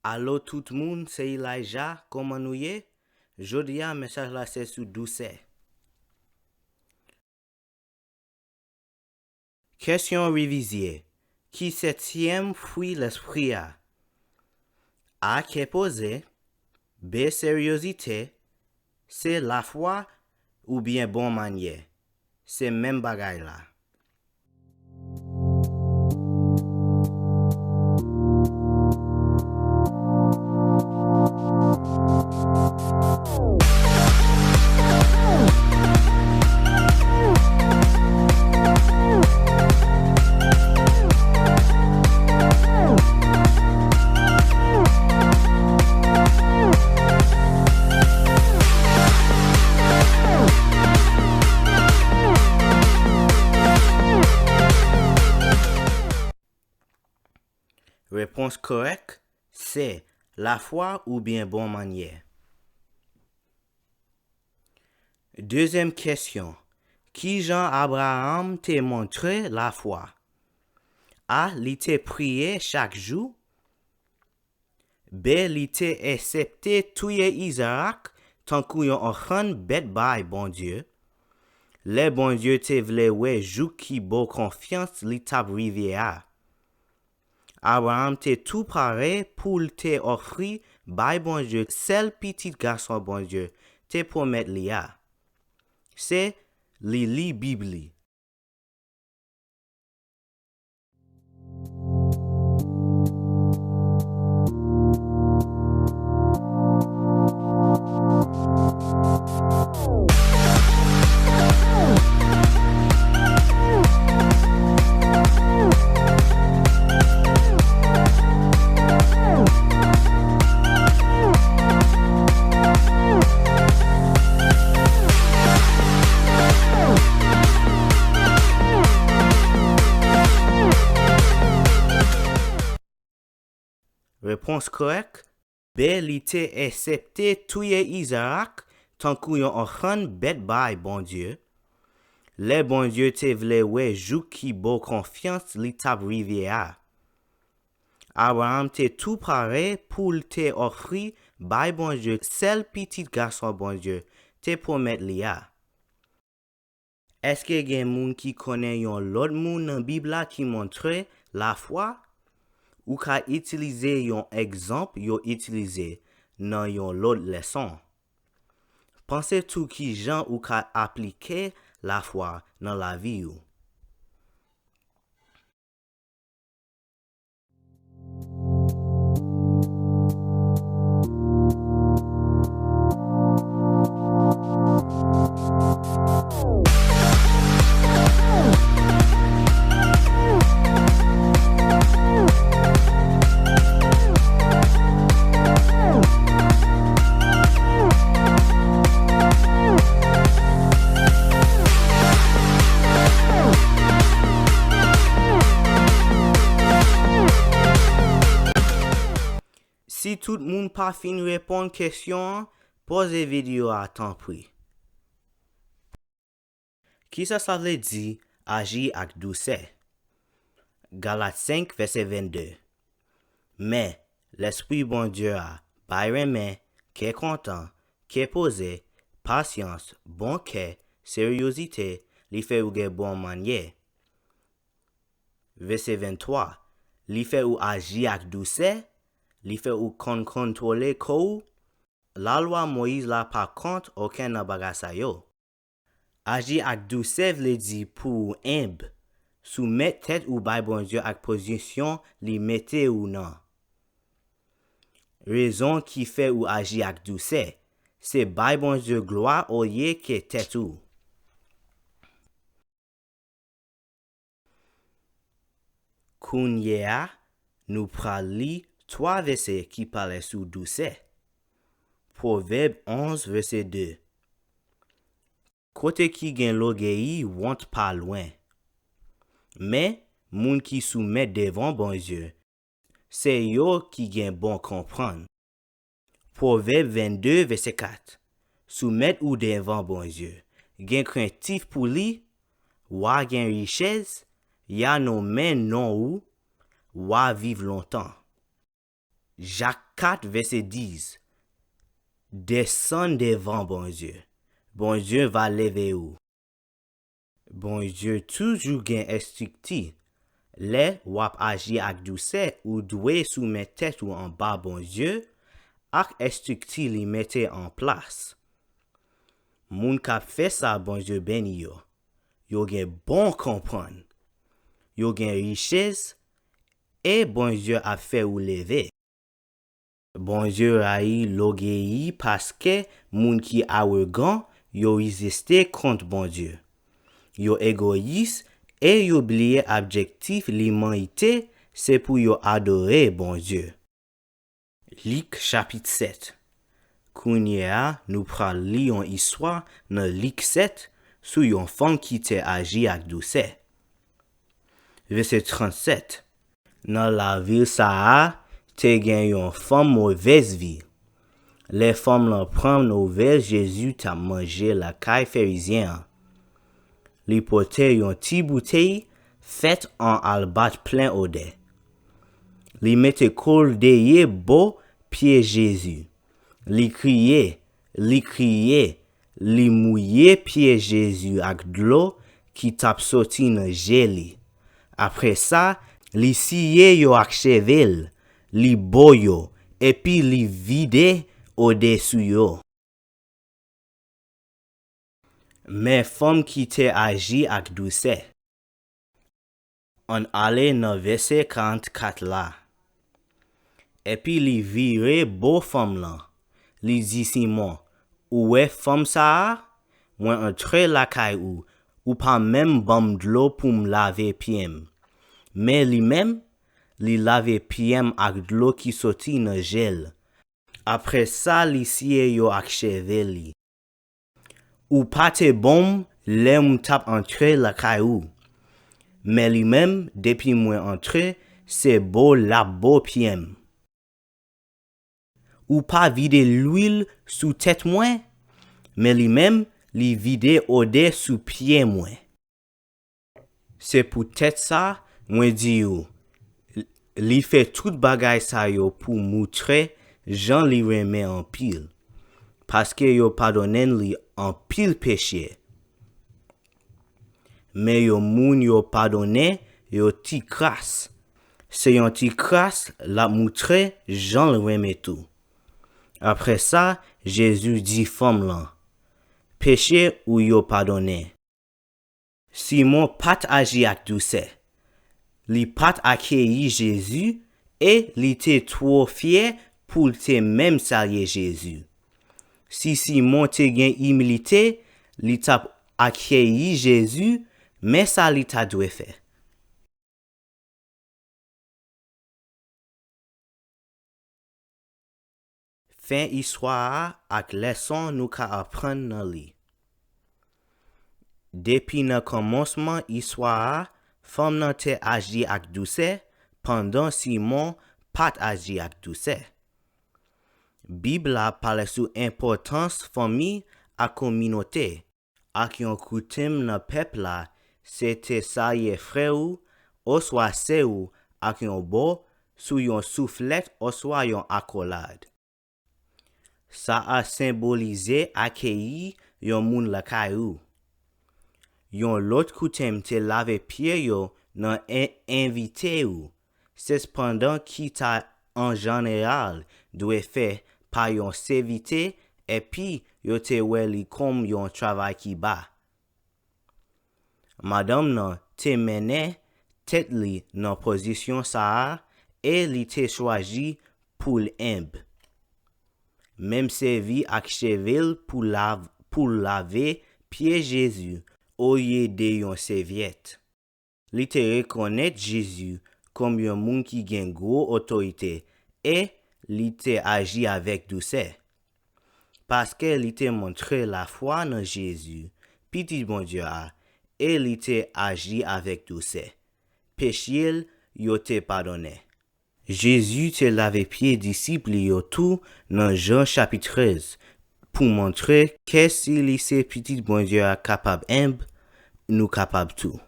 Allô tout le monde, c'est Elijah, comment nous y est? Jodi a message là c'est sur doucet. Question révisée. Qui septième fruit l'esprit a? A qui est posé, B sérieuxité, C la foi ou bien bon manière. C'est même bagaille là. Réponse correcte, c'est la foi ou bien bon manière. Deuxième question. Qui Jean Abraham t'a montré la foi? A. Il t'a prié chaque jour. B. Il t'a accepté tuer Isaac tant qu'il en offrande bête by bon Dieu. Le bon Dieu te vle ouais jou qui beau confiance li tap rivière. Abraham te tout paré pour te offrir by bon Dieu seul petit garçon bon Dieu te promet li a. C'est li Bible. Réponse correcte. B. Li te accepté tuer Isaac tant qu'il en offrande bête by bon Dieu. Le bon Dieu te vle ouais jou qui beau confiance li tap rivière. Abraham te tout paré pour te offrir by bon Dieu seul petit garçon bon Dieu te promet li a. Est-ce que gen moun qui connaît yon l'autre moun dans Bible qui montre la foi? Ou ka utiliser yon exemple yo utiliser dans yon l'autre leçon? Pensez tout qui Jean ou ka appliquer la foi dans la vie ou. Si tout le monde pas fin répondre question, posez vidéo à temps pris. Qui ça veut dire agir avec douceur? Galates 5 verset 22. Mais l'esprit bon Dieu a bayremen, qui est content, qui est posé, patience, bon cœur, sérieuxité, li fait ou gen bon manière. Verset 23. Li fait ou agir avec douceur, li fait ou contrôler kou. La loi Moïse la par contre aucun nan bagay sa yo. Agir avec douceur vle di pour humble, soumettre tête ou bay bon Dieu avec position li mette ou nan. Raison qui fait ou agir avec douceur, c'est bay bon Dieu gloire au lieu que tête ou. Kounye a, nous pral li 3 versets qui parlent sous douceur. Proverbe 11 verset 2. Kote qui gen l'orgueil want pas loin. Mais moun qui soumet devant bon Dieu, c'est yo qui gen bon comprendre. Proverbe 22 verset 4. Soumet ou devant bon Dieu. Gen craintif pour li, wa gen richesse, ya non men non ou, wa vive longtemps. Jacques 4, verset 10. Descends devant bon Dieu. Bon Dieu va lever ou. Bon Dieu toujours gen instructi. Le wap agi ak douce ou dwe soumet tête ou en bas bon Dieu ak instructi li mette en place. Moun kap fe sa bon Dieu beni yo. Yo gen bon kompran. Yo gen richesse et bon Dieu a fait ou lever. Bon Dieu raï l'orgueil parce que moun ki arrogant yo résiste contre bon Dieu. Yo égoïste et yo oublié objectif l'humanité c'est pour yo adorer bon Dieu. Luc chapitre 7. Kounya nous pral li yon histoire dans Luc 7 sou yon femme qui te agi ak douce. Verset 37. Dans la ville sa te gen yon femme mauvaise vie. Les femmes l'en prend nouvelle Jésus t'a mangé la caille pharisien. Li pote yon ti bouteille faite en albâtre plein odeur. Li mette kol deye bo pied Jésus. Li crié, li mouillé pied Jésus ak d'eau qui tap sorti nan jeli. Après ça, li siye yo ak chevel, li bo yo, epi li vide au-dessus yo. Mais femme qui te agi ak douce. On ale nan verset 44 la. Epi li vire bo femme lan. Li di Simon, ouwe femme sa, mwen entre la kay ou pa même bam d'lo pou m lave piem. Mais li même, li lave piem ak d'lo qui sorti nan gel. Après ça, li siye yo ak chevel li. Ou pa te bom, le m tap entre la kay ou. Mais li même, depuis mwen entre, c'est beau la bo piem. Ou pas vide l'huile sous tête moins, mais lui-même li vide ode sous pied moins. C'est pour tête ça, moi di yo, li fait tout bagay sa yo pour montrer Jean li remet en pile. Parce que yo pardonnen li en pile péché. Mais yo moun yo pardonné, yo ti kras. C'est yon ti kras la montre Jean le remet tout. Après ça, Jésus dit femme lan, péché ou yo pardonné. Simon pat agi ak douce. Li pat accueilli Jésus et li te trop fier pour te même saluer Jésus. Si Simon te gen humilité, li tap accueilli Jésus, mais ça li ta dwe fait. Fin histoire ak leçon nous ka apprendre nan li. Depuis nan commencement histoire, femme nan te agi ak douce, pendant Simon pat agi ak douce. Bible la parle sou importance famille ak communauté. Ak yon coutume nan peuple la, c'était sa ye frère ou soit se ou ak yon bo sou yon soufflet ou soit yon accolade. Ça a symbolisé accueilli yon moun la kayou. Yon lot coutume te lave pied yo nan invité ou. C'est cependant qui ta en général doit fait par yon servité et puis yo te weli comme yon travail qui ba. Madame nan te mene tête li nan position sa et li te choisi pour l'imb. Même servi ak chevel pour laver pied Jésus au lieu de yon serviette. Li te reconnaître Jésus comme yon moun qui gen gros autorité et li te agi avec douceur. Parce que li te montre la foi dans Jésus, petit bon Dieu a, et li te agi avec douceur. Péché yo te pardonné. Jésus te lave pied disciple yo tout dans Jean chapitre 13 pour montrer que si li se petit bon Dieu a capable humble, nous capable tout.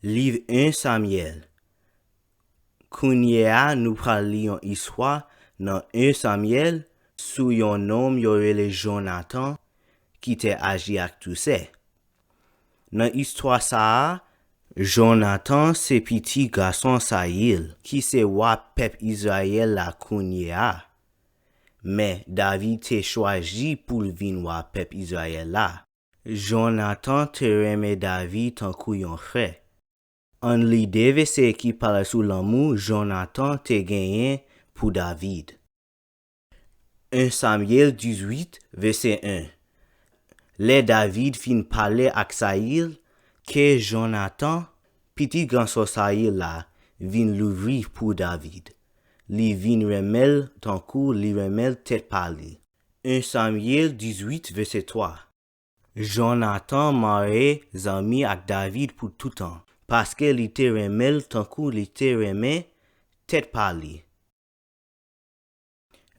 Livre 1 Samuel. Kounya nous pral li yon histoire Dans 1 Samuel, sous yon nom yorele Jonathan, qui te agi ak tout se. Dans histoire ça, Jonathan se petit garçon Saïl, qui se wa pep Israël la kounye a. Mais David te choisi pour vin wa pep Israël la. Jonathan te reme David tankou yon frère. En li devese qui parle sous l'amour, Jonathan te gagné pour David. 1 Samuel 18, verset 1. Le David fin parler ak Saïl, que Jonathan, petit garçon Saïl la, vin l'ouvrir pour David. Li vin remel tankou li remel tête parli. 1 Samuel 18, verset 3. Jonathan mare zami ak David pour tout temps, parce que li te remel tankou li te reme tête parli.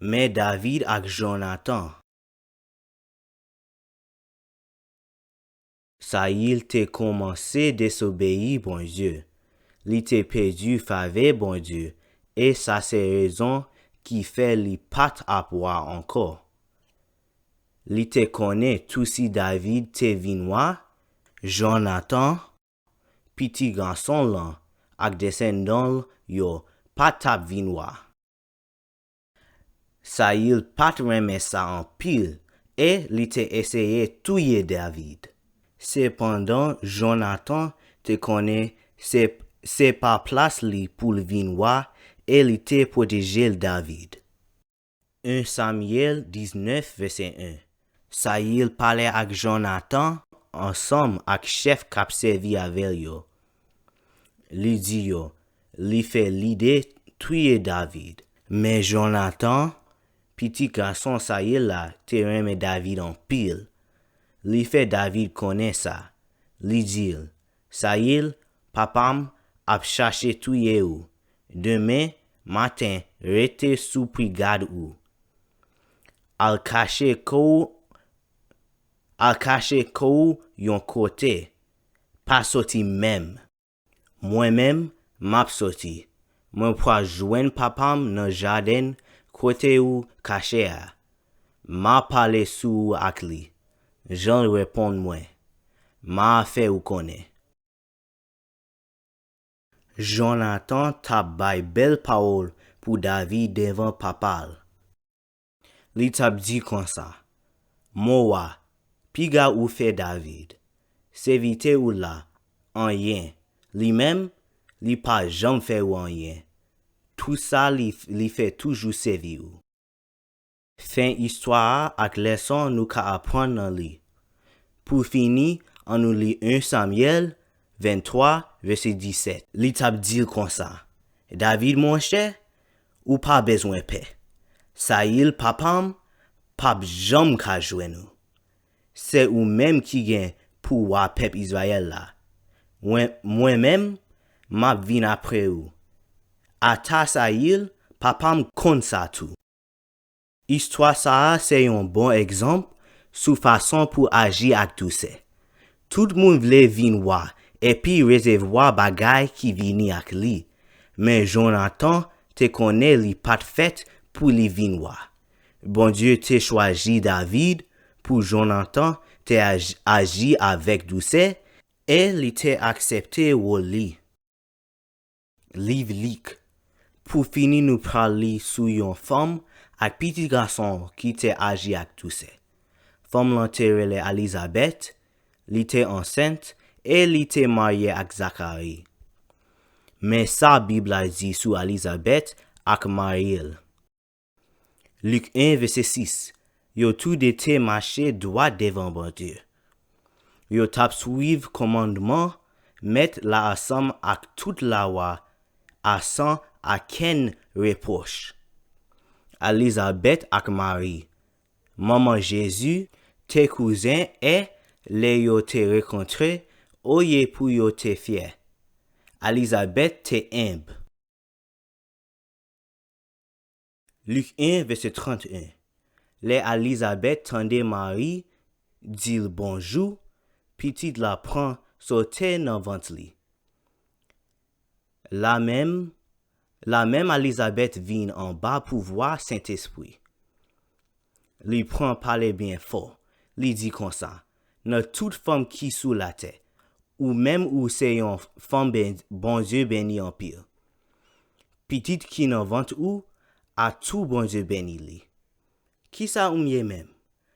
Mais David ak Jonathan. Saïl te commencé désobéir bon Dieu. Li te perdu faveur bon Dieu. Et ça c'est raison qui fait li pat apwa encore. Li te connaît tout si David te vinwa, Jonathan, petit garçon lan, ak descendant yo pat tap vinwa. Saïl pat reme sa en pile, et li te essayé touye David. Cependant, Jonathan te connaît c'est pas place li pour le vinwa, et li te protégé David. 1 Samuel 19, verset 1. Saïl parlait avec Jonathan ensemble avec chef k'ap servi avec yo. Li di yo, li fait l'idée tuer David. Mais Jonathan, petit garçon Saïl la, te reme David en pile. Li fait David connaît ça. Li dit, Saïl, papam, ap cherché tuer ou. Demain matin, rete sous brigade ou. Al cache kou yon côté. Pas sorti même. Moi-même, map sorti. Moi pour joindre papam nan jardin côté ou caché a. Ma parle sou ak li. Jean répond moi. Ma fait ou connaît. Jonathan tap bay belle parole pour David devant papal. Li tap di kon sa. Mowa, piga ou fait David. Servite ou la, en yen. Li même, li pas jamais fait ou en yen. Tout ça li fait toujours servi ou. Fin histoire ak leçon nous ka apprendre dans li. Pour finir, on nous lit 1 Samuel 23, verset 17. Li tap dit comme ça. David mon cher, ou pas besoin paix. Saïl papam, pap jam ka jwen nou. C'est ou même qui gen pour wa pep Israël la. Moi-même, m'a vin après ou. Ata Saïl, papam kon sa tout. Histoire ça, c'est un bon exemple sous façon pour agir ak tout ça. Tout le monde vle vin wa, et puis recevoir bagay qui vini ak li. Mais Jonathan te connaît li pat fait pour li vin wa. Bon Dieu te choisi David pour Jonathan te agi avec douceur et li te accepté ou li. Liv lik. Pour finir nous parler sous yon femme ak petit garçon qui te agi ak douceur. Femme lan te rele Elizabeth, li te enceinte et li te marié ak Zacharie. Mais sa Bible a dit sous Elizabeth ak Mariel. Luc 1, verset 6. Yo tout de te marché droit devant bon Dieu. Yo tap suiv commandement, met la ensemble ak toute la loi, sans à ken reproche. Elizabeth ak Marie, maman Jésus, tes cousins et les yo te rencontré, oye pour yo te fier. Elizabeth te humble. Luc 1, verset 31. Les Elizabeth tendait Marie, dit bonjour, petite la prend, sauter dans ventre li. La même, La même Elisabeth vient en bas pour voir Saint-Esprit. Li prend parler bien fort. Li dit comme ça. Dans toute femme qui sous la terre, ou même ou c'est une femme bon Dieu béni en pire. Petite qui n'en vante ou, a tout bon Dieu béni li. Qui ça ou mieux même?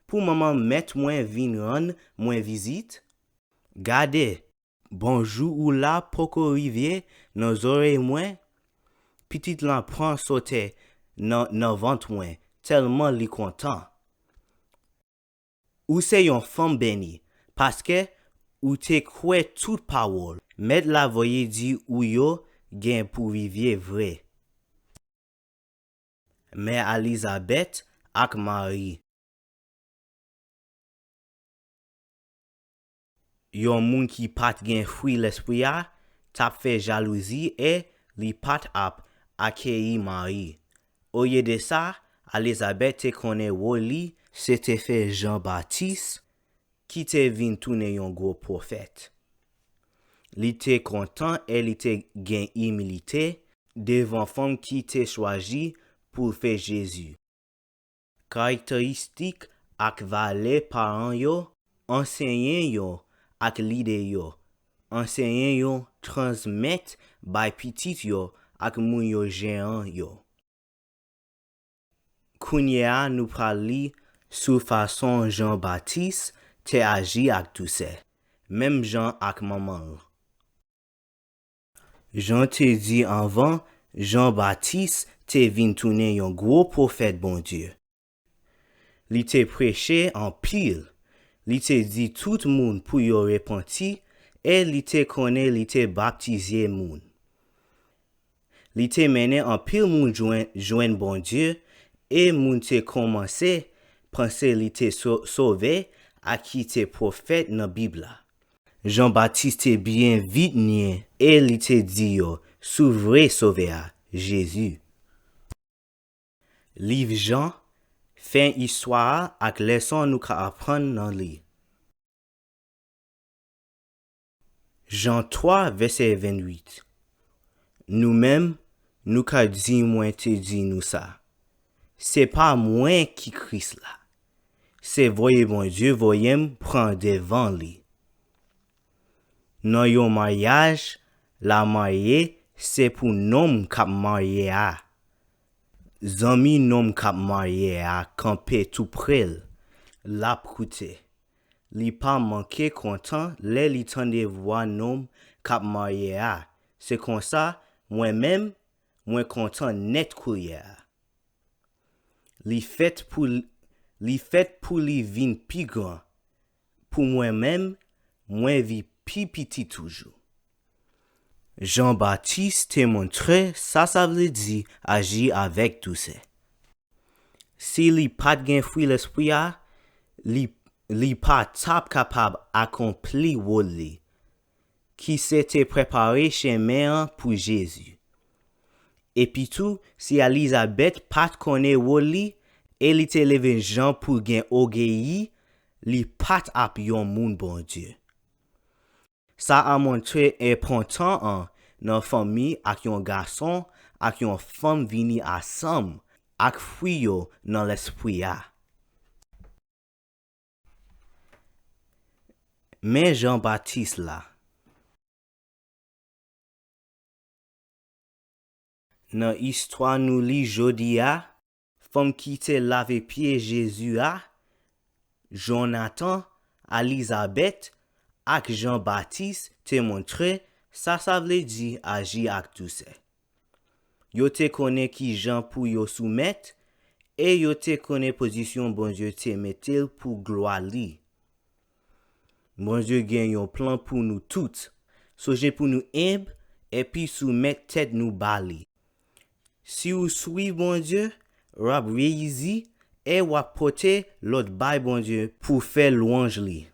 Pour maman mettre moins vin ron, moins visite? Gade, bonjour ou là poko rivière, nos oreilles moins? Petite lan prend sauter, nan vante moins, tellement li content. Ou c'est yon femme béni, parce que ou te kwe toute parole, met la voye di ou yo gen pour vivre vrai. Mais Elisabeth ak Marie. Yon moun qui pat gen fruit l'esprit a, tap fait jalousie et li pat ap accueilli Marie. Au lieu de ça, Elisabeth te connaît woli, c'était fait Jean-Baptiste, qui te vin tourner yon gros prophète. Li te content et li te gen humilité devant femme qui te choisi pour faire Jésus. Caractéristique ak valet parents yo, enseignant yo ak lide yo, enseignant yo transmet bay petit yo ak moun yo géant yo. Kounya nous parli sous façon Jean-Baptiste te agi ak tout ça, même Jean ak maman. Jean te dit avant, Jean-Baptiste te vin tourner yon gros prophète bon Dieu. Li te prêché en pile. Li te dit tout moun pour yo repenti et li te connaît li te baptisé moun. Li te mené en pile moun joine bon Dieu et moun te commencé penser li te sauvé à qui te prophète dans Bible. Jean-Baptiste te bien vite nié et li te dit yo sou vrai sauvé à Jésus. Livre Jean fin histoire ak leçon nous ka apprendre dans li. Jean 3 verset 28. Nous-mêmes nous ka di moins te di nous ça. C'est pas moi qui Christ là. C'est voye bon Dieu voyem prend devant li. Dans yon mariage, la mariée c'est pour nom k'ap marié a. Zami nom k'ap marié a campé tout près, la proute. Li pas manqué content, les li tande voix nom k'ap marié a. C'est comme ça, moi-même, moi content net courir. Li fait pour li vin pi grand. Pour moi-même, moi vi pi petit toujours. Jean-Baptiste te montré ça veut dire agir avec tout ça. Si li pas gen fruit l'esprit a, li pas tap capable accomplir woli qui s'était préparé chemin pour Jésus. Et puis tout, si Elisabeth pas connaît woli et li te leve Jean pour gen orgueilli, li pat ap yon moun bon Dieu. Ça a montré important dans famille ak yon garçon ak yon femme vini ensemble ak fruit yo dans l'esprit a. Mais Jean-Baptiste là. Dans histoire nous li jodi a, femme qui te lave pied Jésus a, Jonathan, Elisabeth ak Jean-Baptiste te montré ça veut dire agir ak tout ça. Yo te connaît qui Jean pour yo soumettre et yo te connaît position bon Dieu te mettel pour gloire li. Bon Dieu gen yon plan pour nous toutes. Soje pour nous humble et puis soumettre tête nous bali. Si ou suivez bon Dieu, rap réisi et ou porter l'autre bail bon Dieu pour faire louange li.